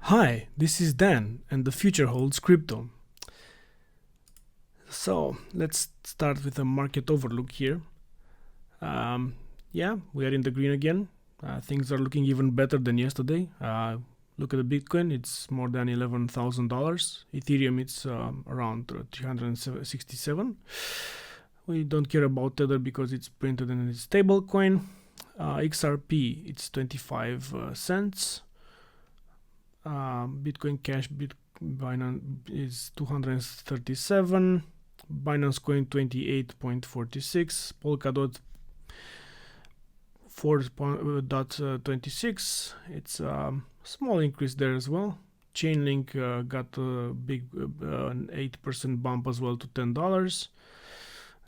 Hi, this is Dan, and the future holds crypto. So let's start with a market overlook here. Yeah, we are in the green again. Things are looking even better than yesterday. Look at the Bitcoin; it's more than $11,000. Ethereum, it's around 367. We don't care about Tether because it's printed in a stable coin. XRP, it's 25 cents. Bitcoin Cash, Binance is 237. Binance Coin 28.46. Polkadot 4.26. It's a small increase there as well. Chainlink got a big an 8% bump as well to $10.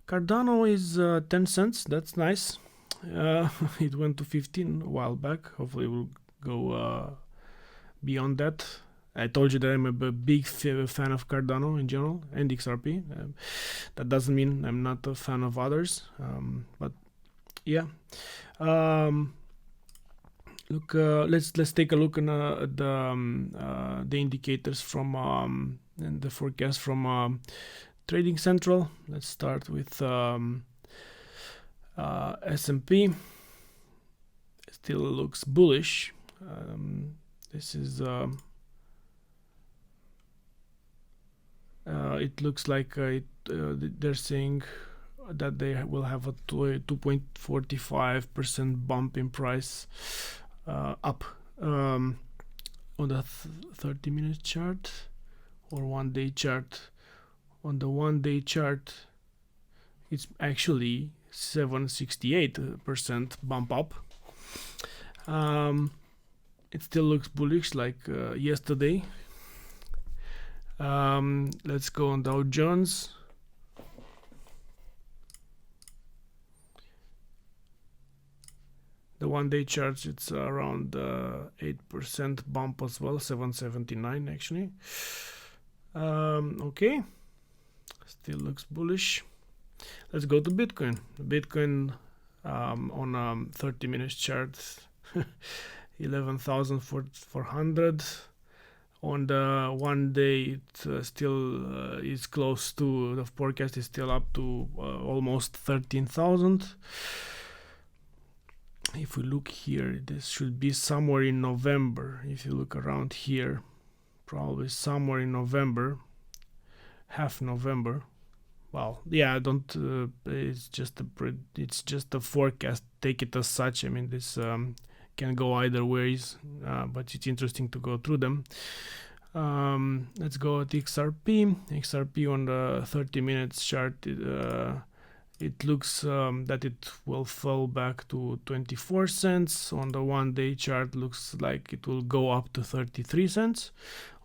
Cardano is 10 cents. That's nice. It went to 15 a while back. Hopefully, we'll go beyond that. I told you that I'm a big fan of Cardano in general and XRP. That doesn't mean I'm not a fan of others, but yeah. Look, let's take a look at the indicators from and the forecast from Trading Central. Let's start with S&P. Still looks bullish. This is it looks like they're saying that they will have a 2.45% bump in price up on the 30-minute chart or 1-day chart. On the 1-day chart, it's actually 768% bump up. It still looks bullish like yesterday. Let's go on Dow Jones. The 1-day chart, it's around 8% bump as well, 779 actually. Okay, still looks bullish. Let's go to Bitcoin. Bitcoin on 30-minute chart, 11,400. On the 1 day, it still is close to, the forecast is still up to almost 13,000. If we look here, this should be somewhere in November. If you look around here, probably somewhere in November, half November. Well, yeah, don't. It's just a forecast. Take it as such. I mean, this can go either ways, but it's interesting to go through them. Let's go at XRP. XRP on the 30-minute chart. It looks that it will fall back to 24 cents. On the 1-day chart, looks like it will go up to 33 cents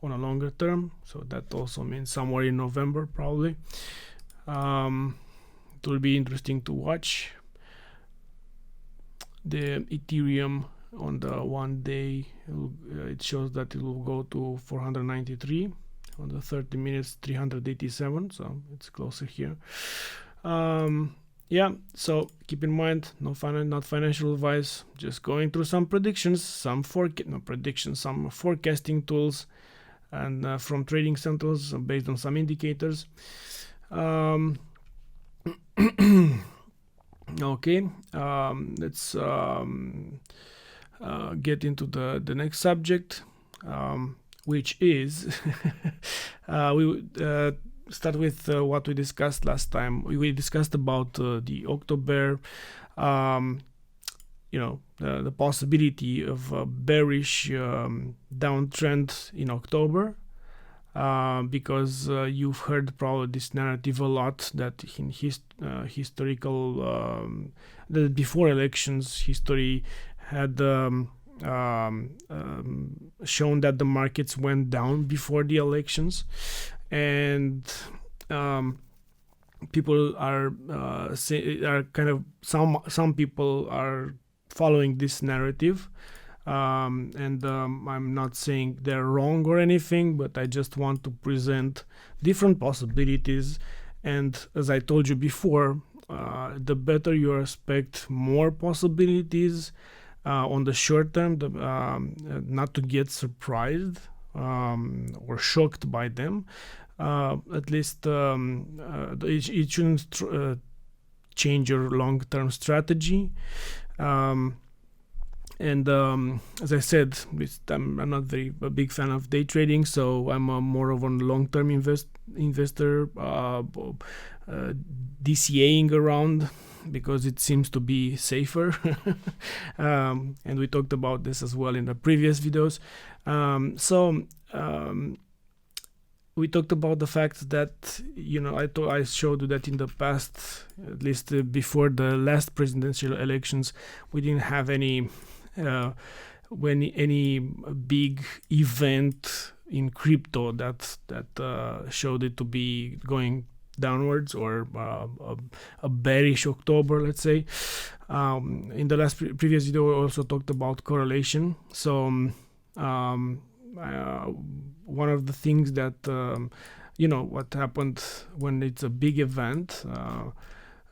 on a longer term. So that also means somewhere in November, probably. It will be interesting to watch. The Ethereum on the 1 day, it shows that it will go to 493. On the 30 minutes, 387. So it's closer here. Yeah, so keep in mind, not financial advice, just going through some predictions, some forecasting tools, and from trading centers based on some indicators. Okay, let's get into the next subject, which is we start with what we discussed last time. We discussed about the October, the possibility of a bearish downtrend in October, because you've heard probably this narrative a lot that in historical, that before elections, history had shown that the markets went down before the elections, and people are some people are following this narrative, and I'm not saying they're wrong or anything, but I just want to present different possibilities. And as I told you before, the better you expect more possibilities on the short term, not to get surprised or shocked by them. At least it shouldn't change your long-term strategy. And as I said, I'm not a big fan of day trading, so I'm more of a long-term investor, DCAing around, because it seems to be safer. And we talked about this as well in the previous videos. We talked about the fact that, I showed you that in the past, at least before the last presidential elections, we didn't have any big event in crypto that showed it to be going downwards, or a bearish October, let's say. In the last previous video, we also talked about correlation. So one of the things that what happened when it's a big event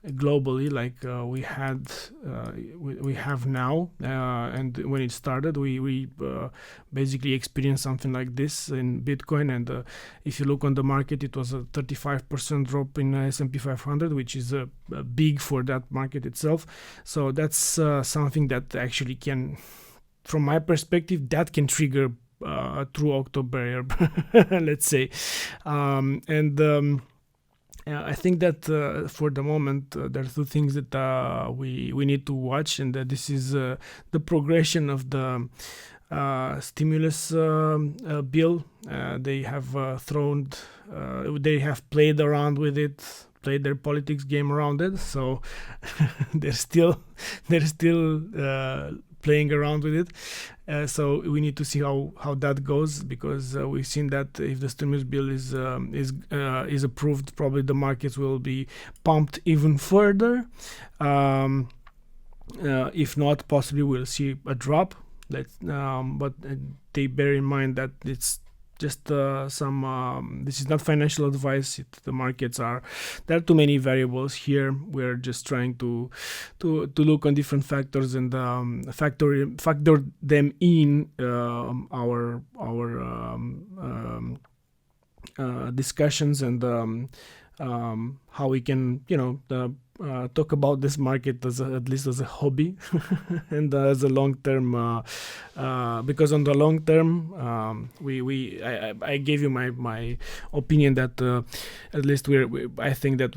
globally, like we have now, and when it started, we basically experienced something like this in Bitcoin. And if you look on the market, it was a 35% drop in S&P 500, which is big for that market itself. So that's something that actually can, from my perspective, that can trigger through October, let's say. I think that for the moment, there are two things that we need to watch, and that this is the progression of the stimulus bill. They have they have played around with it, played their politics game around it. So they're still playing around with it. So we need to see how that goes, because we've seen that if the stimulus bill is approved, probably the markets will be pumped even further. If not, possibly we'll see a drop. But they bear in mind that it's just this is not financial advice. The markets there are too many variables here. We're just trying to look on different factors and factor them in our discussions, and how we can talk about this market at least as a hobby and as a long term, because on the long term, I gave you my opinion that at least I think that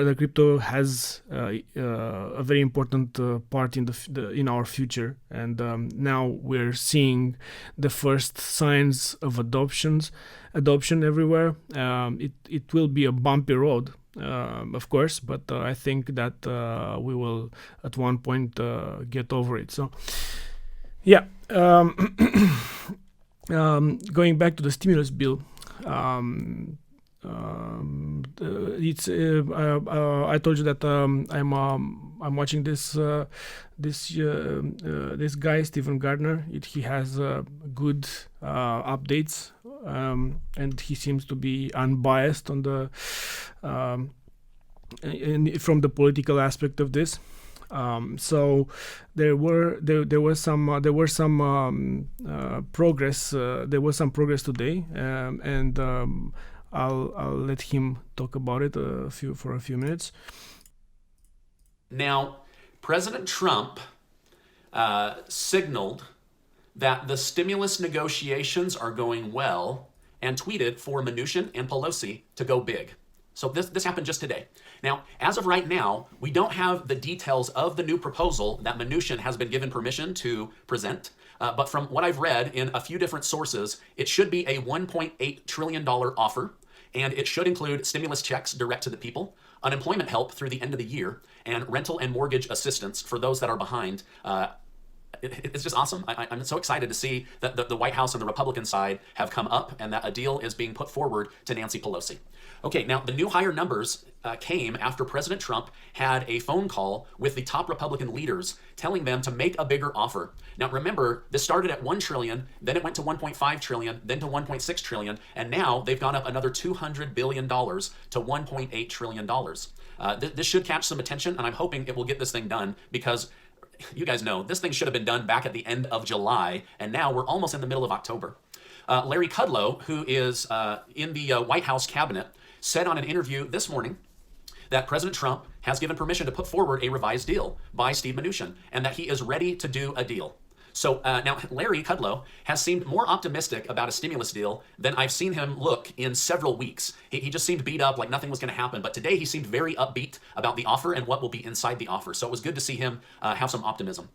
the crypto has a very important part in our future, and now we're seeing the first signs of adoption everywhere. It will be a bumpy road, of course, but I think that we will at one point get over it. So yeah, going back to the stimulus bill, it's I told you that I'm watching this guy Stephen Gardner. He has good updates, and he seems to be unbiased on the from the political aspect of this. So there was some progress. There was some progress today, and I'll let him talk about it for a few minutes. Now, President Trump signaled that the stimulus negotiations are going well, and tweeted for Mnuchin and Pelosi to go big. So this happened just today. Now, as of right now, we don't have the details of the new proposal that Mnuchin has been given permission to present. But from what I've read in a few different sources, it should be a $1.8 trillion offer, and it should include stimulus checks direct to the people, unemployment help through the end of the year, and rental and mortgage assistance for those that are behind. It's just awesome. I'm so excited to see that the White House and the Republican side have come up, and that a deal is being put forward to Nancy Pelosi. Okay, now the new higher numbers came after President Trump had a phone call with the top Republican leaders telling them to make a bigger offer. Now remember, this started at $1 trillion, then it went to $1.5 trillion, then to $1.6 trillion, and now they've gone up another $200 billion to $1.8 trillion. This should catch some attention, and I'm hoping it will get this thing done, because you guys know, this thing should have been done back at the end of July, and now we're almost in the middle of October. Larry Kudlow, who is in the White House cabinet, said on an interview this morning that President Trump has given permission to put forward a revised deal by Steve Mnuchin, and that he is ready to do a deal. So now Larry Kudlow has seemed more optimistic about a stimulus deal than I've seen him look in several weeks. He just seemed beat up, like nothing was going to happen. But today he seemed very upbeat about the offer and what will be inside the offer. So it was good to see him have some optimism.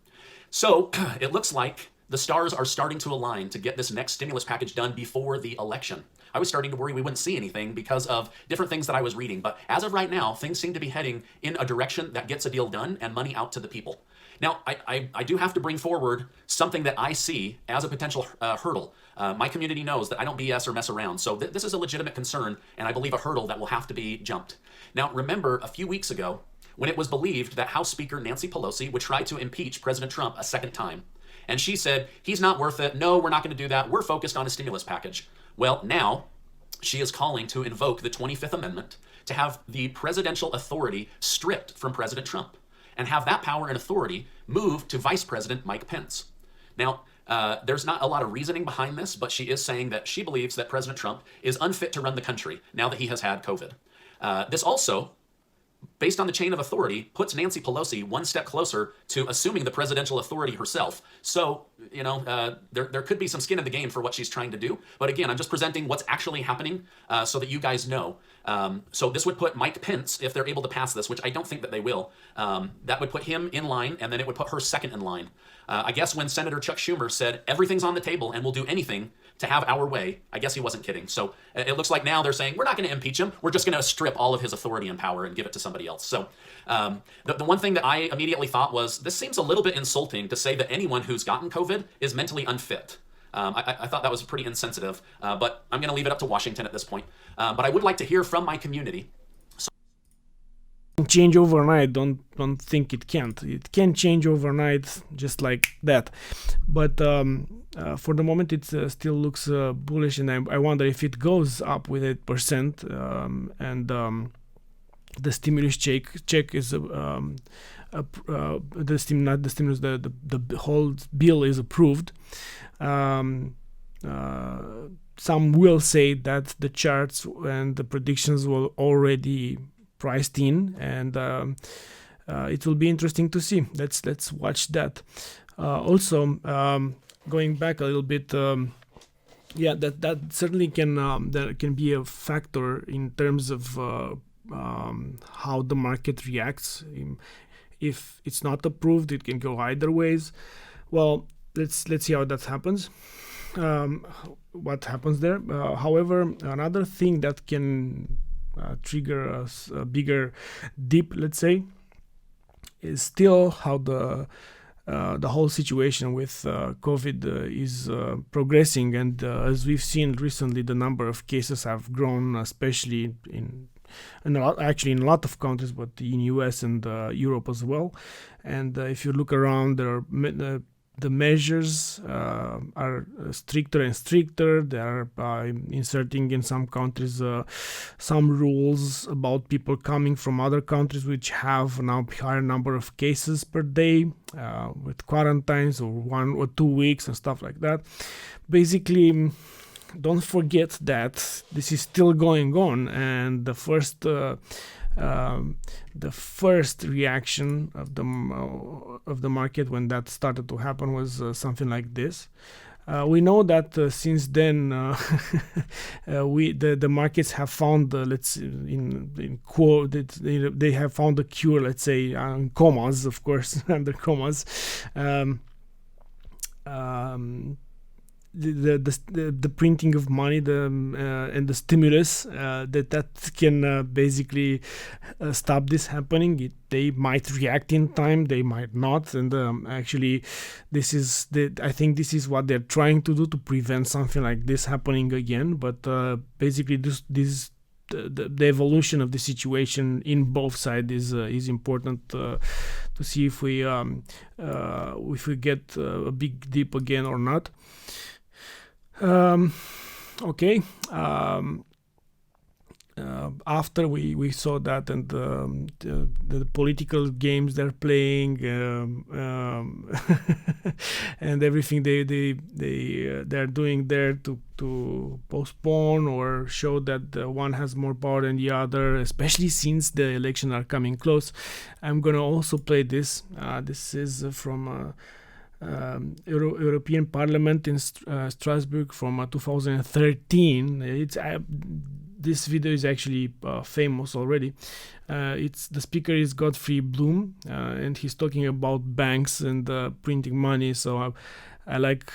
So it looks like the stars are starting to align to get this next stimulus package done before the election. I was starting to worry we wouldn't see anything because of different things that I was reading. But as of right now, things seem to be heading in a direction that gets a deal done and money out to the people. Now, I do have to bring forward something that I see as a potential hurdle. My community knows that I don't BS or mess around, so this is a legitimate concern, and I believe a hurdle that will have to be jumped. Now, remember a few weeks ago when it was believed that House Speaker Nancy Pelosi would try to impeach President Trump a second time. And she said, he's not worth it. No, we're not going to do that. We're focused on a stimulus package. Well, now she is calling to invoke the 25th Amendment to have the presidential authority stripped from President Trump, and have that power and authority move to Vice President Mike Pence. Now, there's not a lot of reasoning behind this, but she is saying that she believes that President Trump is unfit to run the country now that he has had COVID. This also, based on the chain of authority, puts Nancy Pelosi one step closer to assuming the presidential authority herself. So, there could be some skin in the game for what she's trying to do. But again, I'm just presenting what's actually happening so that you guys know. So this would put Mike Pence, if they're able to pass this, which I don't think that they will, that would put him in line, and then it would put her second in line. I guess when Senator Chuck Schumer said, everything's on the table and we'll do anything to have our way, I guess he wasn't kidding. So it looks like now they're saying, we're not going to impeach him. We're just going to strip all of his authority and power and give it to somebody else. So the one thing that I immediately thought was, this seems a little bit insulting to say that anyone who's gotten COVID is mentally unfit. I thought that was pretty insensitive, but I'm going to leave it up to Washington at this point. But I would like to hear from my community. Change overnight. Don't think it can't. It can change overnight just like that. But for the moment, it still looks bullish, and I wonder if it goes up with 8%, and the stimulus check is the whole bill is approved. Some will say that the charts and the predictions were already priced in, and it will be interesting to see. Let's watch that. Also, going back a little bit, that certainly can be a factor in terms of how the market reacts. If it's not approved, it can go either ways. Well, let's see how that happens. What happens there? However, another thing that can trigger a bigger dip, let's say, is still how the whole situation with COVID is progressing, and as we've seen recently, the number of cases have grown, especially in a lot of countries, but in US and Europe as well. And if you look around, the measures are stricter and stricter. They are inserting in some countries some rules about people coming from other countries which have now higher number of cases per day, with quarantines of 1 or 2 weeks and stuff like that. Basically, don't forget that this is still going on, and the first reaction of the market when that started to happen was something like this. We know that since then the markets have found they have found a cure, let's say, commas, of course, under commas. The printing of money, and the stimulus that can basically stop this happening. They might react in time, they might not, and actually, I think this is what they're trying to do to prevent something like this happening again. But basically, the evolution of the situation in both sides is important to see if we get a big dip again or not. Okay. after we saw that, and the political games they're playing, and everything they're doing there to postpone or show that one has more power than the other, especially since the elections are coming close. I'm gonna also play this. This is from European Parliament in Strasbourg from 2013. This video is actually famous already. The speaker is Godfrey Bloom, and he's talking about banks and printing money. So I like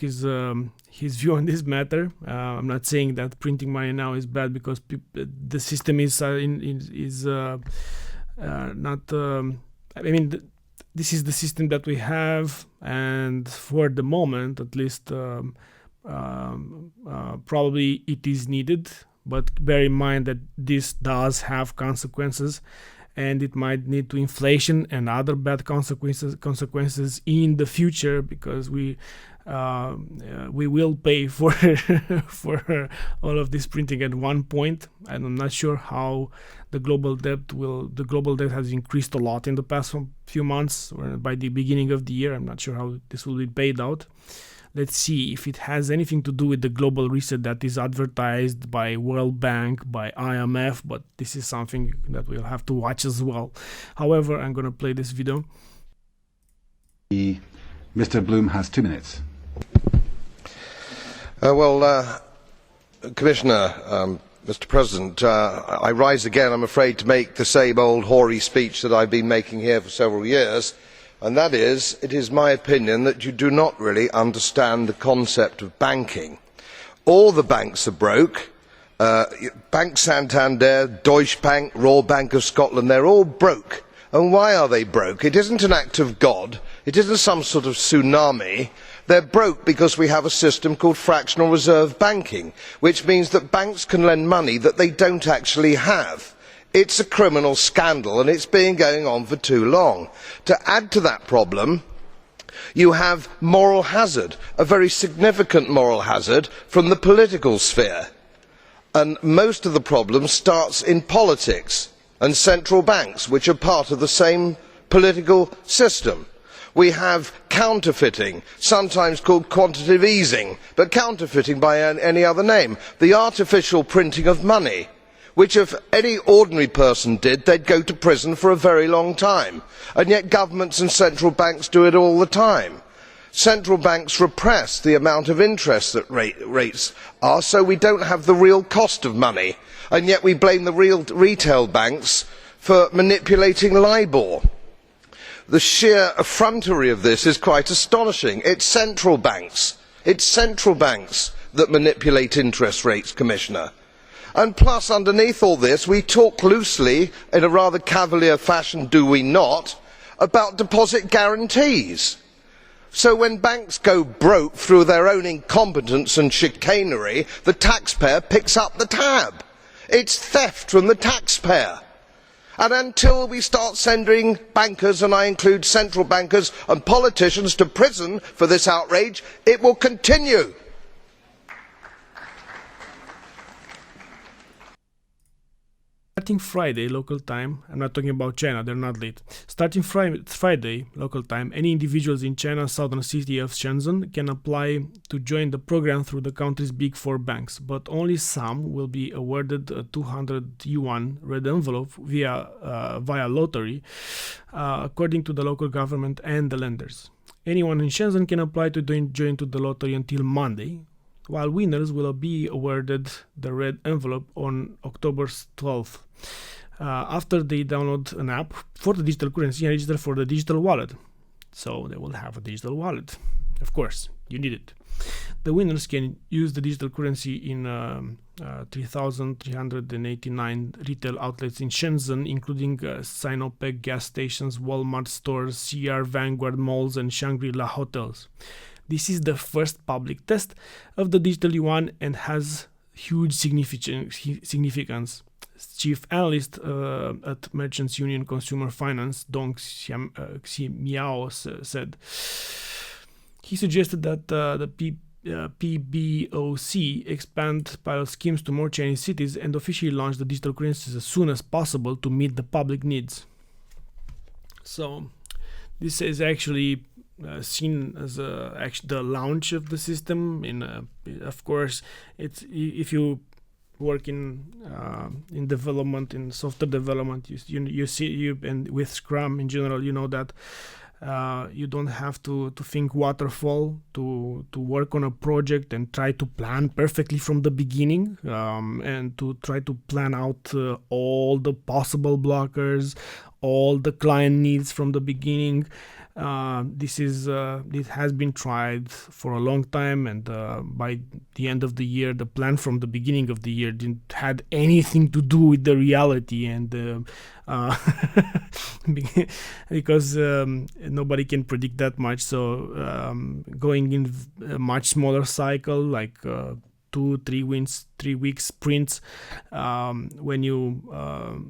his view on this matter. I'm not saying that printing money now is bad, because the system is not. This is the system that we have, and for the moment, at least, probably it is needed. But bear in mind that this does have consequences, and it might lead to inflation and other bad consequences in the future, because we will pay for for all of this printing at one point. And I'm not sure how the global debt has increased a lot in the past few months, or by the beginning of the year. I'm not sure how this will be paid out. Let's see if it has anything to do with the global reset that is advertised by World Bank, by IMF, but this is something that we'll have to watch as well. However, I'm going to play this video. Mr. Bloom has 2 minutes. Commissioner, Mr. President, I rise again, I'm afraid, to make the same old hoary speech that I've been making here for several years. And that is, it is my opinion that you do not really understand the concept of banking. All the banks are broke. Bank Santander, Deutsche Bank, Royal Bank of Scotland, they're all broke. And why are they broke? It isn't an act of God. It isn't some sort of tsunami. They're broke because we have a system called fractional reserve banking, which means that banks can lend money that they don't actually have. It's a criminal scandal, and it's been going on for too long. To add to that problem, you have moral hazard, a very significant moral hazard from the political sphere. And most of the problem starts in politics and central banks, which are part of the same political system. We have counterfeiting, sometimes called quantitative easing, but counterfeiting by any other name. The artificial printing of money, which if any ordinary person did, they'd go to prison for a very long time. And yet governments and central banks do it all the time. Central banks repress the amount of interest that rates are, so we don't have the real cost of money. And yet we blame the real retail banks for manipulating LIBOR. The sheer effrontery of this is quite astonishing. It's central banks that manipulate interest rates, Commissioner. And plus, underneath all this, we talk loosely, in a rather cavalier fashion, do we not, about deposit guarantees. So when banks go broke through their own incompetence and chicanery, the taxpayer picks up the tab. It's theft from the taxpayer. And until we start sending bankers, and I include central bankers and politicians, to prison for this outrage, it will continue. Starting Friday local time, I'm not talking about China, they're not late. Starting Friday local time, any individuals in China's southern city of Shenzhen can apply to join the program through the country's big four banks, but only some will be awarded a 200 yuan red envelope via lottery, according to the local government and the lenders. Anyone in Shenzhen can apply to join to the lottery until Monday, while winners will be awarded the red envelope on October 12th. After they download an app for the digital currency and register for the digital wallet. So they will have a digital wallet. Of course, you need it. The winners can use the digital currency in 3,389 retail outlets in Shenzhen, including Sinopec gas stations, Walmart stores, CR Vanguard malls, and Shangri-La hotels. This is the first public test of the digital yuan and has huge significance. Chief analyst at Merchants Union Consumer Finance, Dong Xi Miao, said. He suggested that PBOC expand pilot schemes to more Chinese cities and officially launch the digital currencies as soon as possible to meet the public needs. So this is actually seen as the launch of the system. Of course, it's if you work in development, in software development, you see and with Scrum in general, you know that you don't have to think waterfall to work on a project and try to plan perfectly from the beginning, and to try to plan out all the possible blockers, all the client needs from the beginning. This has been tried for a long time, and by the end of the year, the plan from the beginning of the year didn't had anything to do with the reality, and because nobody can predict that much. So going in a much smaller cycle, like 2-3 weeks sprints, when you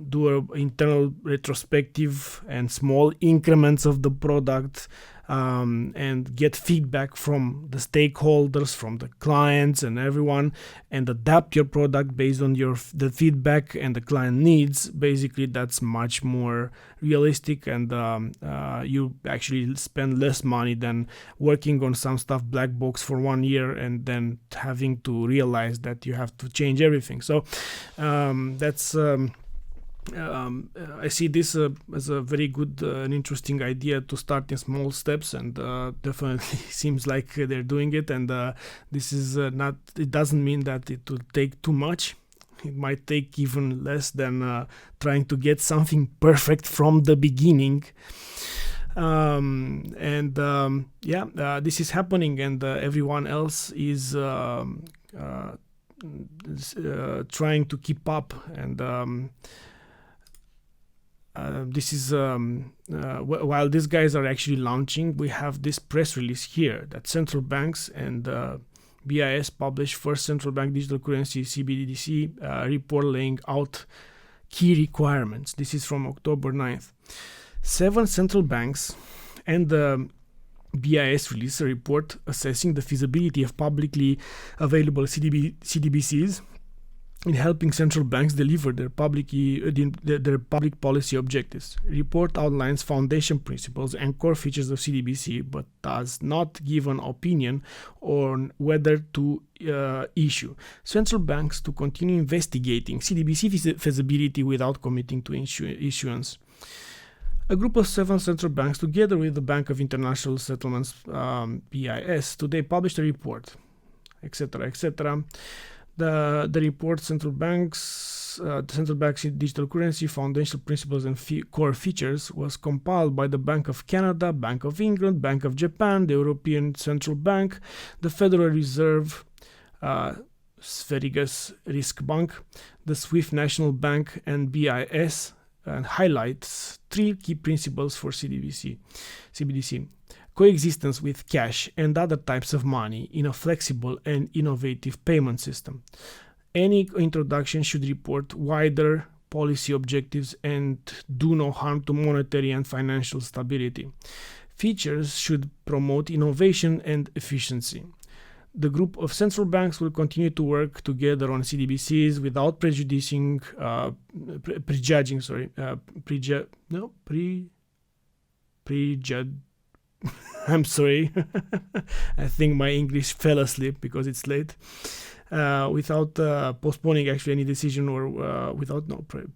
do an internal retrospective and small increments of the product, and get feedback from the stakeholders, from the clients and everyone, and adapt your product based on the feedback and the client needs. Basically, that's much more realistic, and you actually spend less money than working on some stuff black box for 1 year and then having to realize that you have to change everything. So that's I see this as a very good and interesting idea to start in small steps, and definitely seems like they're doing it. And this is not. It doesn't mean that it will take too much. It might take even less than trying to get something perfect from the beginning. This is happening, and everyone else is trying to keep up, and this is while these guys are actually launching, we have this press release here that central banks and BIS publish first central bank digital currency CBDC report laying out key requirements. This is from October 9th. 7 central banks and the BIS released a report assessing the feasibility of publicly available CDBCs in helping central banks deliver their public policy objectives. Report outlines foundation principles and core features of CDBC, but does not give an opinion on whether to issue. Central banks to continue investigating CDBC feasibility without committing to issuance. A group of 7 central banks, together with the Bank of International Settlements, BIS, today published a report, etc., etc. The report, Central Bank's Digital Currency, Foundational Principles and Core Features, was compiled by the Bank of Canada, Bank of England, Bank of Japan, the European Central Bank, the Federal Reserve, Sveriges Riksbank, the Swiss National Bank, and BIS, and highlights 3 key principles for CBDC. Coexistence with cash and other types of money in a flexible and innovative payment system. Any introduction should report wider policy objectives and do no harm to monetary and financial stability. Features should promote innovation and efficiency. The group of central banks will continue to work together on CDBCs without prejudging. I'm sorry. I think my English fell asleep because it's late. Without postponing actually any decision, or without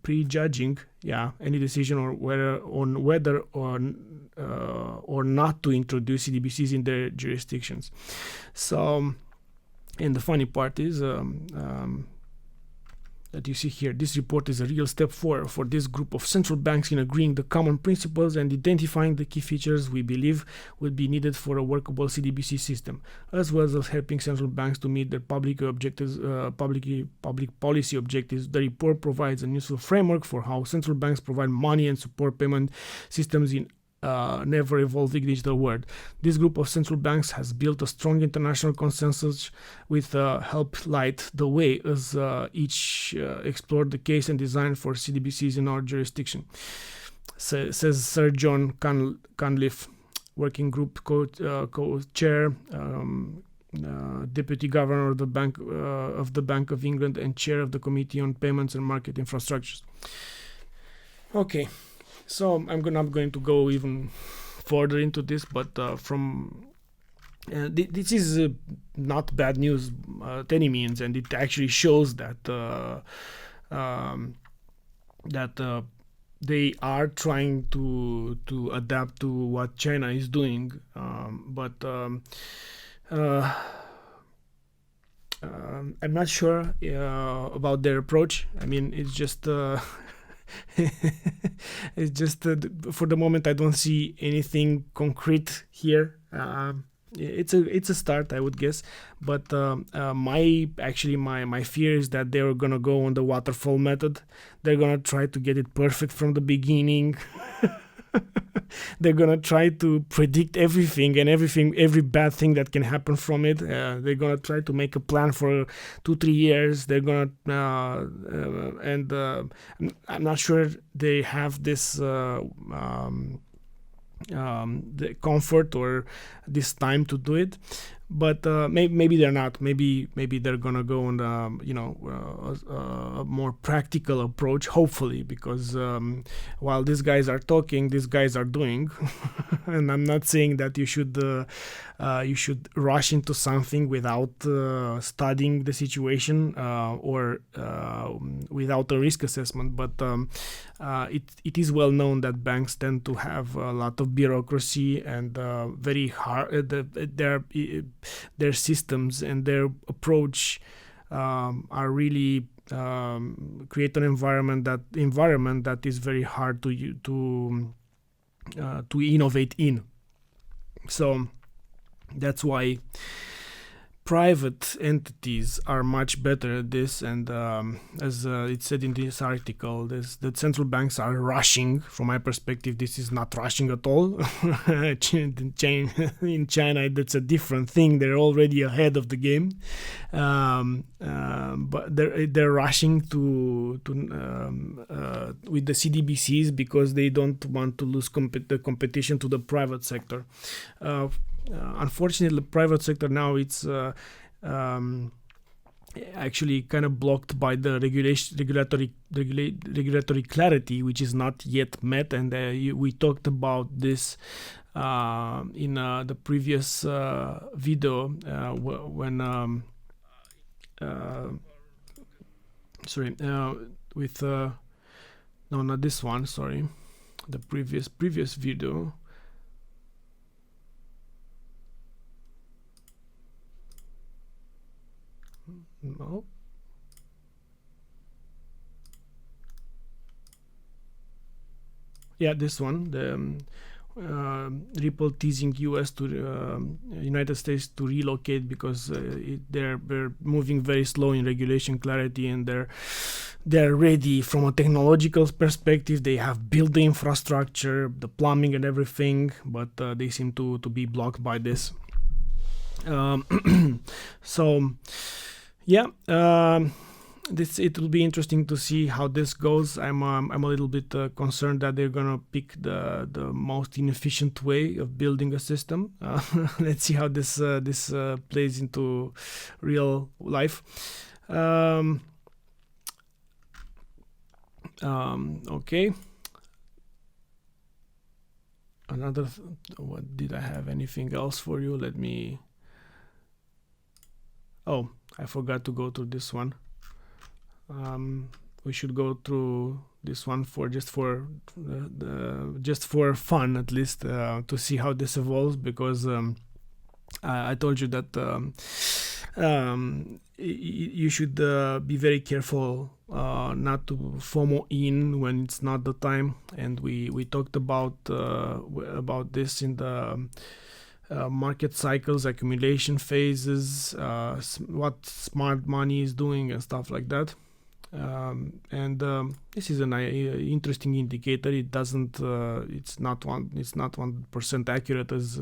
prejudging, any decision on whether or not to introduce CDBCs in their jurisdictions. So, and the funny part is that you see here, this report is a real step forward for this group of central banks in agreeing the common principles and identifying the key features we believe would be needed for a workable CDBC system, as well as helping central banks to meet their public objectives, public policy objectives. The report provides a useful framework for how central banks provide money and support payment systems in never-evolving digital world. This group of central banks has built a strong international consensus with help light the way as each explored the case and design for CDBCs in our jurisdiction. Says Sir John Cunliffe, working group co-chair, Deputy Governor of the Bank of England and Chair of the Committee on Payments and Market Infrastructures. Okay, so I'm not going to go even further into this, but this is not bad news at any means, and it actually shows that they are trying to adapt to what China is doing, but I'm not sure about their approach. I mean, it's just it's just for the moment I don't see anything concrete here. It's a start, I would guess, but my fear is that they're gonna go on the waterfall method. They're gonna try to get it perfect from the beginning. They're gonna try to predict everything, every bad thing that can happen from it. They're gonna try to make a plan for 2-3 years. They're gonna and I'm not sure they have this the comfort or this time to do it, but maybe they're not. Maybe they're gonna go on a more practical approach, hopefully, because while these guys are talking, these guys are doing. And I'm not saying that you should rush into something without studying the situation or without a risk assessment, but it is well known that banks tend to have a lot of bureaucracy and very hard their systems and their approach are really create an environment that is very hard to innovate in. So that's why private entities are much better at this, and as it said in this article, the central banks are rushing. From my perspective, this is not rushing at all. In China, that's a different thing. They're already ahead of the game, but they're rushing to with the CDBCs because they don't want to lose the competition to the private sector. Unfortunately, the private sector now it's actually kind of blocked by the regulatory clarity, which is not yet met, and we talked about this in the previous video when with no, not this one, sorry, the previous video. No. Yeah, this one, the Ripple teasing US to United States to relocate because they're moving very slow in regulation clarity, and they're ready from a technological perspective. They have built the infrastructure, the plumbing and everything, but they seem to be blocked by this. So yeah, it will be interesting to see how this goes. I'm a little bit concerned that they're gonna pick the most inefficient way of building a system. Let's see how this plays into real life. Okay. What did I have? Anything else for you? Let me. Oh, I forgot to go through this one. We should go through this one just for fun, at least, to see how this evolves, because I told you that you should be very careful not to FOMO in when it's not the time, and we talked about this in the market cycles, accumulation phases, what smart money is doing and stuff like that. And this is an interesting indicator. It doesn't. It's not 1% accurate as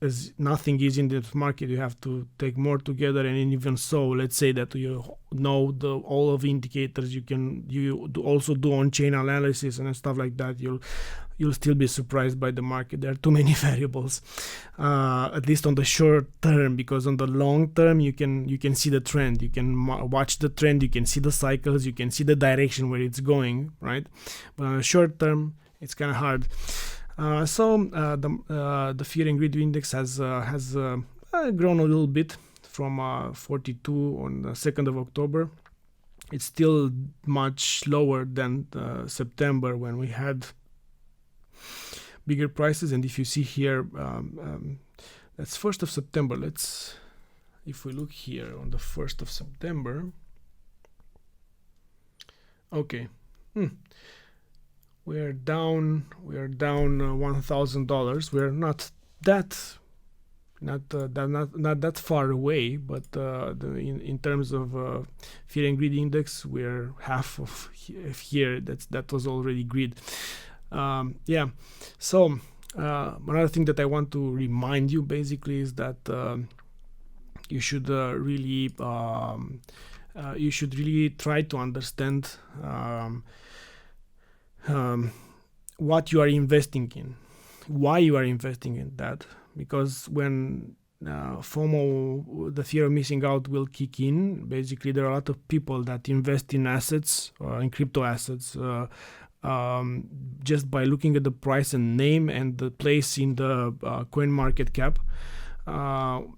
as nothing is in the market. You have to take more together, and even so, let's say that you know all of the indicators, you also do on-chain analysis and stuff like that, you'll still be surprised by the market. There are too many variables, at least on the short term, because on the long term you can see the trend, you can watch the trend, you can see the cycles, you can see the direction where it's going, right? But on the short term it's kind of hard. So the fear and greed index has grown a little bit from 42 on the 2nd of October. It's still much lower than September, when we had bigger prices. And if you see here, that's 1st of September. If we look here on the 1st of September, okay, we are down $1,000. We're not that far away, but in terms of fear and greed index, we're half of here. That was already greed. Yeah. So another thing that I want to remind you basically is that you should really try to understand what you are investing in, why you are investing in that. Because when FOMO, the fear of missing out, will kick in, basically there are a lot of people that invest in assets, in crypto assets, just by looking at the price and name and the place in the coin market cap. And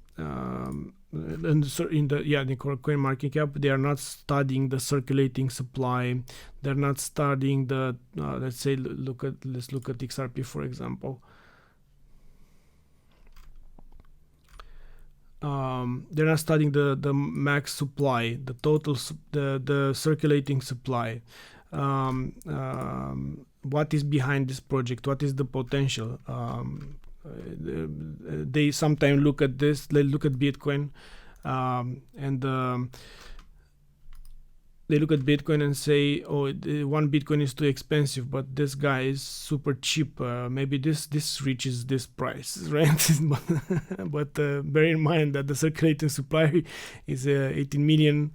so the coin market cap, they are not studying the circulating supply. They're not studying the let's look at XRP, for example. They're not studying the max supply, the total, the circulating supply. What is behind this project? What is the potential? They sometimes look at this. They look at Bitcoin, and they look at Bitcoin and say, "Oh, 1 Bitcoin is too expensive, but this guy is super cheap. Maybe this reaches this price, right?" but bear in mind that the circulating supply is 18 million.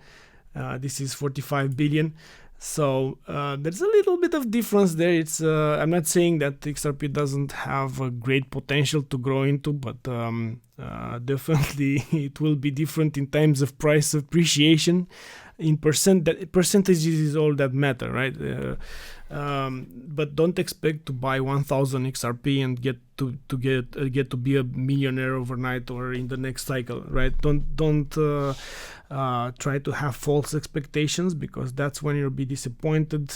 This is 45 billion. So there's a little bit of difference there. It's I'm not saying that XRP doesn't have a great potential to grow into, but definitely it will be different in terms of price appreciation. In percentages is all that matter, right? But don't expect to buy 1,000 XRP and get to be a millionaire overnight or in the next cycle, right? Don't try to have false expectations, because that's when you'll be disappointed.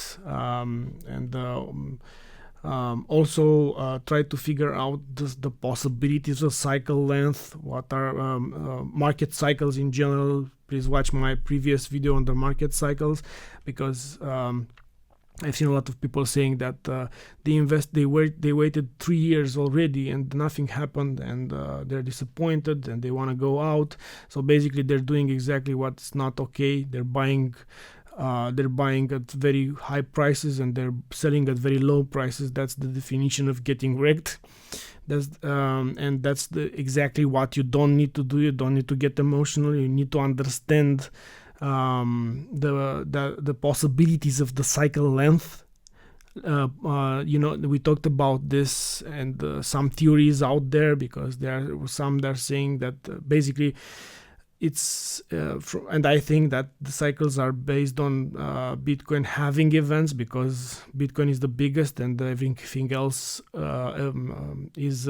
Also try to figure out the possibilities of cycle length. What are market cycles in general? Please watch my previous video on the market cycles, because I've seen a lot of people saying that they waited 3 years already and nothing happened, and they're disappointed and they want to go out. So basically they're doing exactly what's not okay. They're buying at very high prices and they're selling at very low prices. That's the definition of getting wrecked. That's exactly what you don't need to do. You don't need to get emotional. You need to understand the possibilities of the cycle length. We talked about this, and some theories out there, because there are some that are saying that basically it's and I think that the cycles are based on Bitcoin having events, because Bitcoin is the biggest and everything else is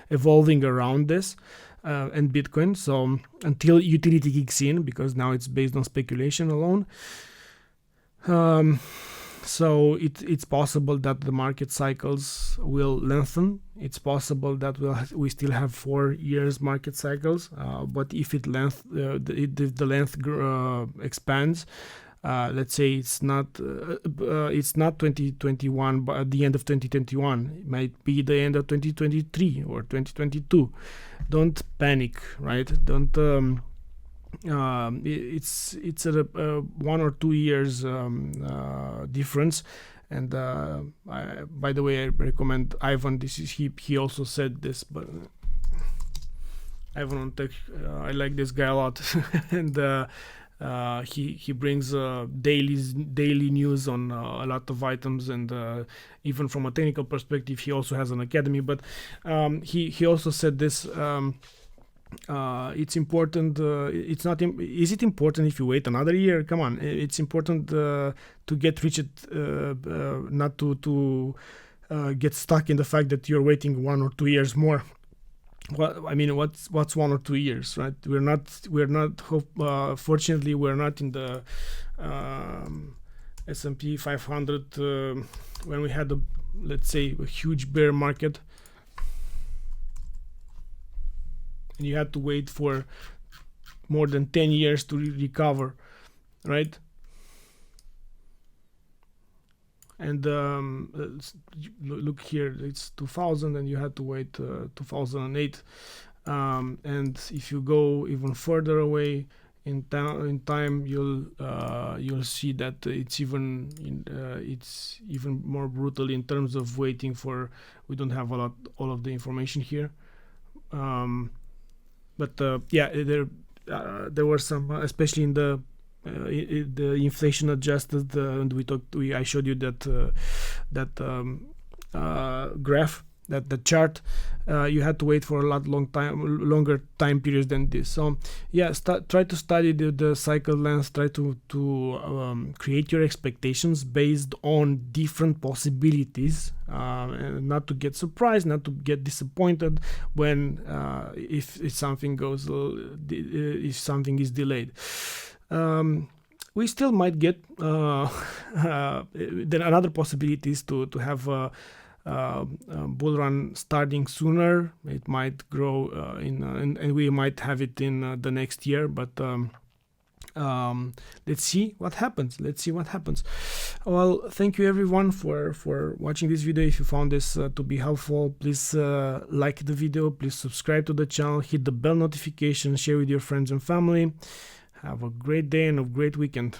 evolving around this and Bitcoin. So until utility kicks in, because now it's based on speculation alone. So it's possible that the market cycles will lengthen. It's possible that we still have 4 years market cycles. But if the length expands, let's say it's not 2021, but at the end of 2021, it might be the end of 2023 or 2022. Don't panic, right? Don't. It's a 1 or 2 years difference, and by the way, I recommend Ivan. He also said this, but Ivan on Tech. I like this guy a lot, and he brings daily news on a lot of items, and even from a technical perspective, he also has an academy. But he also said this. It's important. It's not. Is it important if you wait another year? Come on, it's important to get rich, not to get stuck in the fact that you're waiting 1 or 2 years more. Well, I mean, what's 1 or 2 years, right? We're not. Fortunately, we're not in the S&P 500 when we had let's say a huge bear market. And you had to wait for more than 10 years to recover, right? And look here, it's 2000, and you had to wait 2008. And if you go even further away in time, you'll see that it's even more brutal in terms of waiting for. We don't have all of the information here. But yeah, there were some, especially in the inflation adjusted, and I showed you that graph, that chart. You had to wait for a longer time periods than this. So yeah, try to study the cycle length. Try to create your expectations based on different possibilities, and not to get surprised, not to get disappointed when if something goes, if something is delayed. We still might get then another possibility is to have a bull run starting sooner. It might grow and we might have it in the next year, but let's see what happens. Well, thank you everyone for watching this video. If you found this to be helpful, please like the video, please subscribe to the channel, hit the bell notification, share with your friends and family. Have a great day and a great weekend.